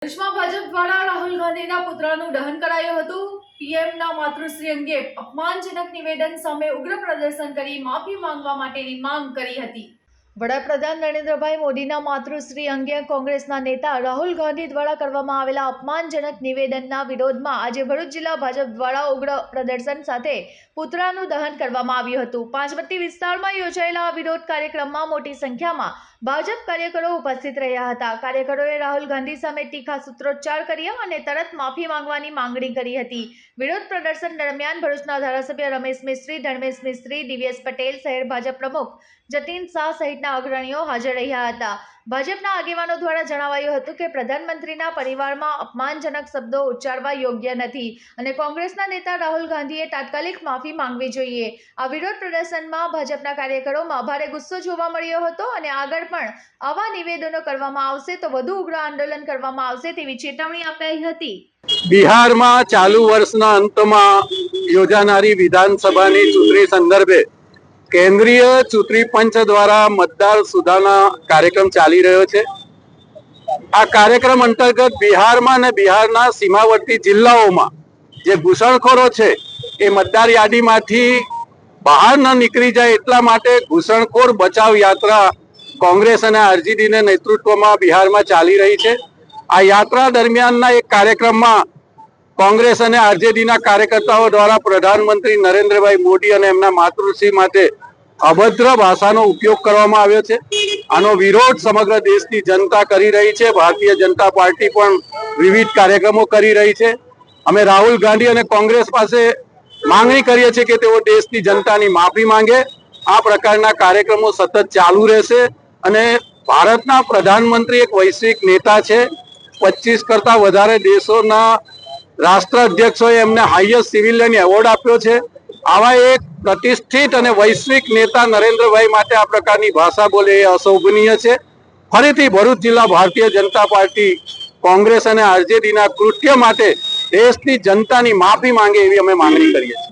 દેશમાં ભાજપ દ્વારા રાહુલ ગાંધીના પુત્રનું દહન કરાયું હતું। પીએમના માતૃશ્રી અંગે અપમાનજનક નિવેદન સામે ઉગ્ર પ્રદર્શન કરી માફી માંગવા માટેની માંગ કરી હતી। વડાપ્રધાન નરેન્દ્રભાઈ મોદીના માતૃશ્રી અંગે કોંગ્રેસના નેતા રાહુલ ગાંધી દ્વારા કરવામાં આવેલા અપમાનજનક નિવેદનના વિરોધમાં આજે ભરૂચ જિલ્લા ભાજપ દ્વારા ઉગ્ર પ્રદર્શન સાથે પુતળાનું દહન કરવામાં આવ્યું હતું। પાંચબત્તી વિસ્તારમાં યોજાયેલા આ વિરોધ કાર્યક્રમમાં મોટી સંખ્યામાં ભાજપ કાર્યકરો ઉપસ્થિત રહ્યા હતા। કાર્યકરોએ રાહુલ ગાંધી સામે તીખા સૂત્રોચ્ચાર કર્યા અને તરત માફી માંગવાની માંગણી કરી હતી। વિરોધ પ્રદર્શન દરમિયાન ભરૂચના ધારાસભ્ય રમેશ મિસ્ત્રી, ધર્મેશ મિસ્ત્રી, દિવ્યેશ પટેલ, શહેર ભાજપ પ્રમુખ જતીન શાહ સહિતના અગ્રણીઓ હાજર રહ્યા હતા। ભાજપના આગેવાનો દ્વારા જણાવાયું હતું કે પ્રધાનમંત્રીના પરિવારમાં અપમાનજનક શબ્દો ઉચ્ચારવા યોગ્ય નથી અને કોંગ્રેસના નેતા રાહુલ ગાંધીએ તાત્કાલિક માફી માંગવી જોઈએ। આ વિરોધ પ્રદર્શનમાં ભાજપના કાર્યકરોમાં ભારે ગુસ્સો જોવા મળ્યો હતો અને આગળ પણ આવા નિવેદનો કરવામાં આવશે તો વધુ ઉગ્ર આંદોલન કરવામાં આવશે તેવી ચેતવણી અપાઈ હતી। બિહારમાં ચાલુ વર્ષના અંતમાં યોજાનારી વિધાનસભાની ચૂંટણી સંદર્ભે કેન્દ્રીય ચૂંટણી પંચ દ્વારા મતદાર સુધારણા કાર્યક્રમ ચાલી રહ્યો છે। આ કાર્યક્રમ અંતર્ગત બિહારમાં અને બિહારના સીમાવર્તી જિલ્લાઓમાં જે ઘૂસણખોરો છે એ મતદાર યાદીમાંથી બહાર ન નીકળી જાય એટલા માટે ઘૂસણખોર બચાવ યાત્રા કોંગ્રેસ અને આરજેડીના નેતૃત્વમાં બિહારમાં ચાલી રહી છે। આ યાત્રા દરમિયાનના એક કાર્યક્રમમાં કોંગ્રેસ અને આરજેડીના કાર્યકર્તાઓ દ્વારા પ્રધાનમંત્રી નરેન્દ્રભાઈ મોદી અને એમના માતૃશ્રી માટે અભદ્ર ભાષાનો ઉપયોગ કરવામાં આવ્યો છે। આનો વિરોધ સમગ્ર દેશની જનતા કરી રહી છે। ભારતીય જનતા પાર્ટી પણ વિવિધ કાર્યક્રમો કરી રહી છે। અમે રાહુલ ગાંધી અને કોંગ્રેસ પાસે માંગણી કરીએ છીએ કે તેઓ દેશની જનતાની માફી માંગે। આ પ્રકારના કાર્યક્રમો સતત ચાલુ રહેશે અને ભારતના પ્રધાનમંત્રી એક વૈશ્વિક નેતા છે। 25 કરતા વધારે દેશોના રાષ્ટ્રાધ્યક્ષોએ એમને હાઈએસ્ટ સિવિલિયન એવોર્ડ આપ્યો છે। આવા એક પ્રતિષ્ઠિત અને વૈશ્વિક નેતા નરેન્દ્રભાઈ માટે આ પ્રકારની ભાષા બોલે એ અશોભનીય છે। ફરીથી ભરૂચ જિલ્લા ભારતીય જનતા પાર્ટી કોંગ્રેસ અને આરજેડીના કૃત્ય માટે દેશની જનતાની માફી માંગે એવી અમે માંગણી કરીએ છીએ।